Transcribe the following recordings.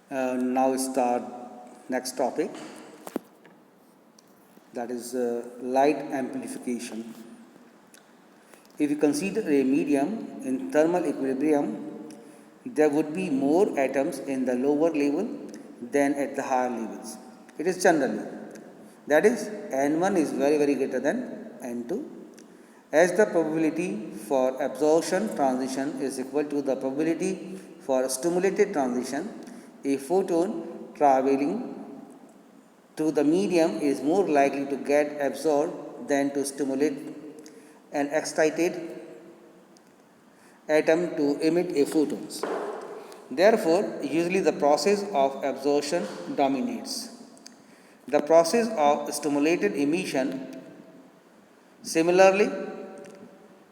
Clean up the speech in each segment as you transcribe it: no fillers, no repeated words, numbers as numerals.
Now start next topic, that is light amplification. If you consider a medium in thermal equilibrium, there would be more atoms in the lower level than at the higher levels. It is generally, that is, N1 is very greater than N2, as the probability for absorption transition is equal to the probability for stimulated transition. A photon traveling through the medium is more likely to get absorbed than to stimulate an excited atom to emit a photons. Therefore, usually the process of absorption dominates. The process of stimulated emission, similarly,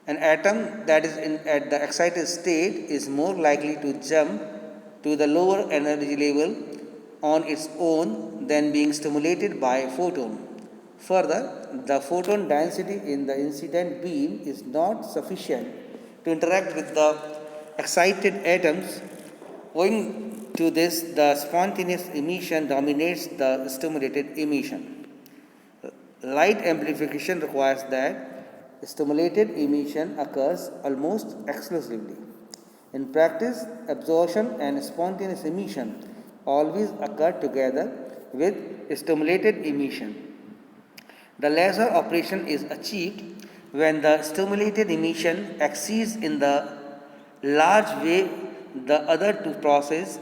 an atom that is at the excited state is more likely to jump to the lower energy level on its own than being stimulated by a photon. Further, the photon density in the incident beam is not sufficient to interact with the excited atoms. Owing to this, the spontaneous emission dominates the stimulated emission. Light amplification requires that stimulated emission occurs almost exclusively. In practice, absorption and spontaneous emission always occur together with stimulated emission. The latter operation is achieved when the stimulated emission exceeds in the large way the other two processes.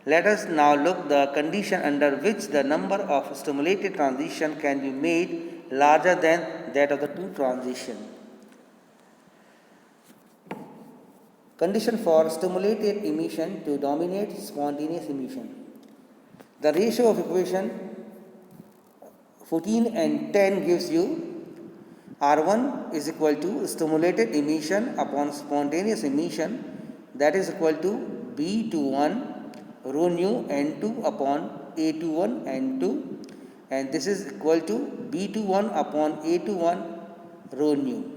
Let us now look the condition under which the number of stimulated transition can be made larger than that of the two transition. Condition for stimulated emission to dominate spontaneous emission. The ratio of equation 14 and 10 gives you R1 is equal to stimulated emission upon spontaneous emission, that is equal to B21 rho nu N2 upon A21 N2, and this is equal to B21 upon A21 rho nu.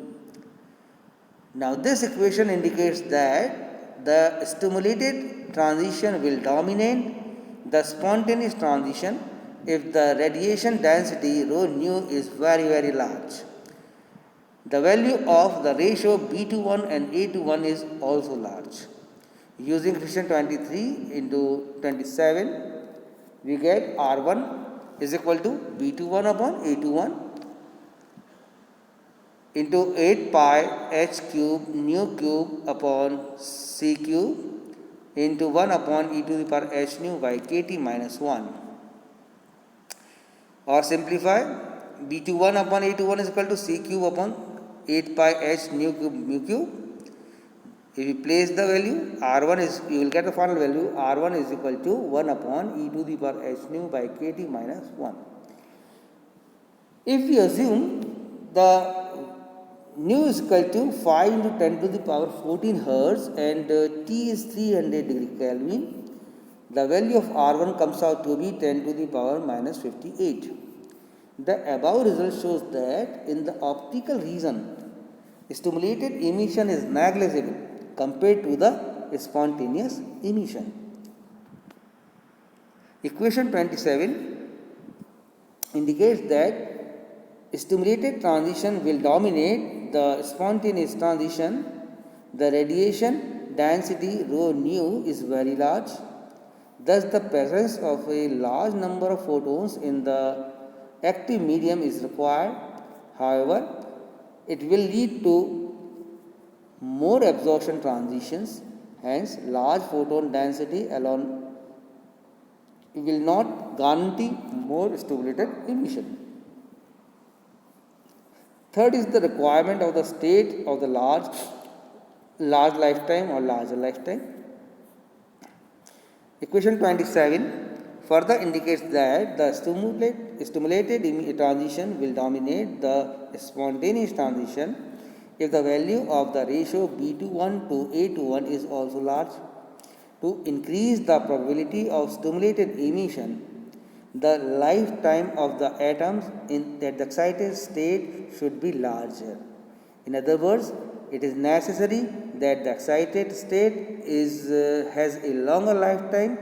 Now this equation indicates that the stimulated transition will dominate the spontaneous transition if the radiation density rho nu is very large. The value of the ratio B21 and A21 is also large. Using equation 23 into 27, we get R1 is equal to B21 upon A21 into 8 pi h cube nu cube upon c cube into 1 upon e to the power h nu by kt minus 1. Or simplify, B21 upon A21 is equal to c cube upon 8 pi h nu cube mu cube. If you place the value, R1 is, you will get the final value, R1 is equal to 1 upon e to the power h nu by kt minus 1. If we assume the nu is equal to 5 into 10 to the power 14 Hertz and T is 300 degree Kelvin, the value of R1 comes out to be 10 to the power minus 58. The above result shows that in the optical region, stimulated emission is negligible compared to the spontaneous emission. Equation 27 indicates that stimulated transition will dominate the spontaneous transition. The radiation density rho nu is very large. Thus, the presence of a large number of photons in the active medium is required. However, it will lead to more absorption transitions, hence large photon density alone will not guarantee more stimulated emission. Third is the requirement of the state of the large lifetime or larger lifetime. Equation 27 further indicates that the stimulated transition will dominate the spontaneous transition if the value of the ratio B21 to A21 is also large. To increase the probability of stimulated emission, the lifetime of the atoms in the excited state should be larger. In other words, it is necessary that the excited state has a longer lifetime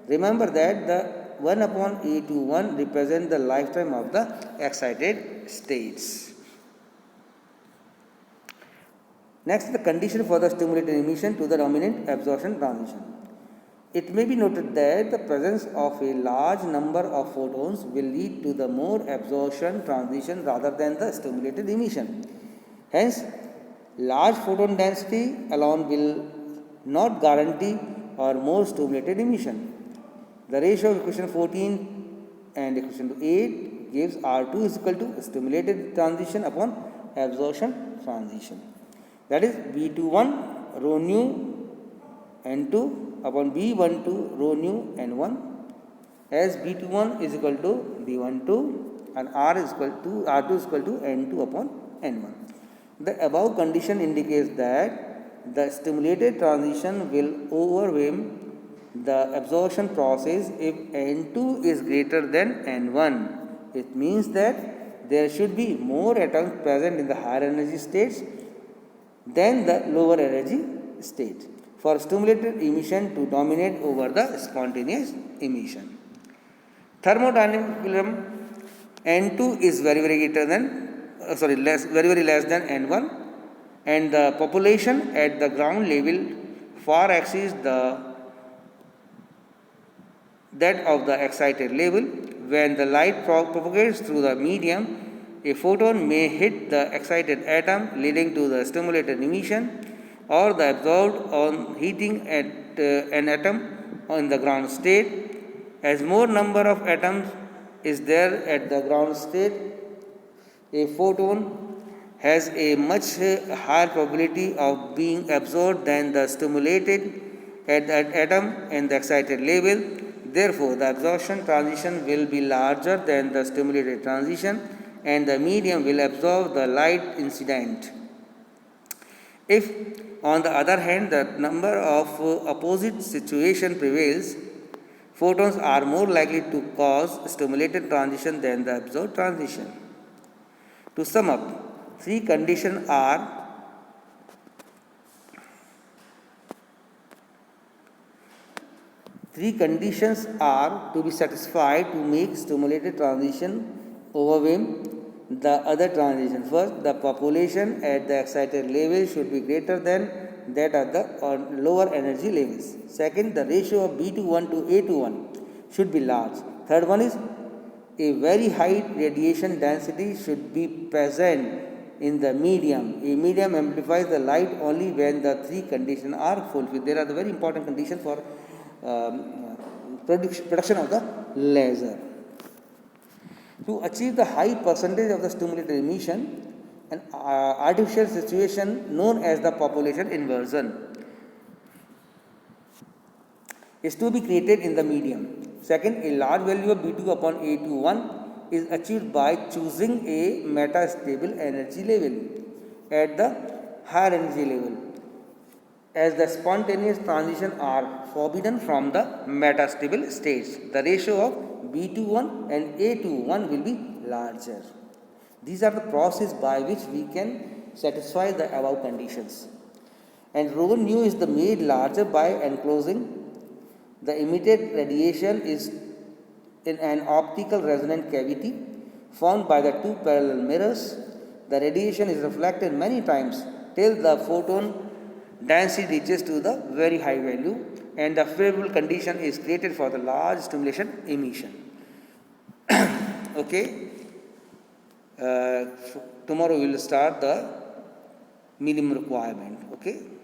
Remember that the 1 upon A21 represents the lifetime of the excited states. Next, the condition for the stimulated emission to the dominant absorption transition. It may be noted that the presence of a large number of photons will lead to the more absorption transition rather than the stimulated emission. Hence, large photon density alone will not guarantee or more stimulated emission. The ratio of equation 14 and equation 8 gives R2 is equal to stimulated transition upon absorption transition. That is B21 rho nu N2 upon B12 rho nu N1, as B21 is equal to B12 and R2 is equal to N2 upon N1. The above condition indicates that the stimulated transition will overwhelm the absorption process if N2 is greater than N1. It means that there should be more atoms present in the higher energy states than the lower energy state for stimulated emission to dominate over the spontaneous emission. Thermodynamic N2 is very less than N1, and the population at the ground level far exceeds that of the excited level. When the light propagates through the medium, a photon may hit the excited atom, leading to the stimulated emission, or the absorbed on heating at an atom in the ground state. As more number of atoms is there at the ground state, a photon has a much higher probability of being absorbed than the stimulated at that atom in the excited level. Therefore, the absorption transition will be larger than the stimulated transition, and the medium will absorb the light incident. If, on the other hand, the number of opposite situation prevails, photons are more likely to cause stimulated transition than the absorbed transition. To sum up, three conditions are to be satisfied to make stimulated transition overwhelm the other transition. First, the population at the excited level should be greater than that at the lower energy levels. Second, the ratio of B21 to A21 should be large. Third one is a very high radiation density should be present in the medium. A medium amplifies the light only when the three conditions are fulfilled. There are the very important conditions for production of the laser. To achieve the high percentage of the stimulated emission, an artificial situation known as the population inversion is to be created in the medium. Second, a large value of B2 upon A21 is achieved by choosing a metastable energy level at the higher energy level, as the spontaneous transitions are forbidden from the metastable states. The ratio of B21 and A21 will be larger. These are the processes by which we can satisfy the above conditions. And rho nu is made larger by enclosing the emitted radiation is in an optical resonant cavity formed by the two parallel mirrors. The radiation is reflected many times till the photon density reaches to the very high value, and the favorable condition is created for the large stimulation emission. Okay. Tomorrow we will start the minimum requirement. Okay.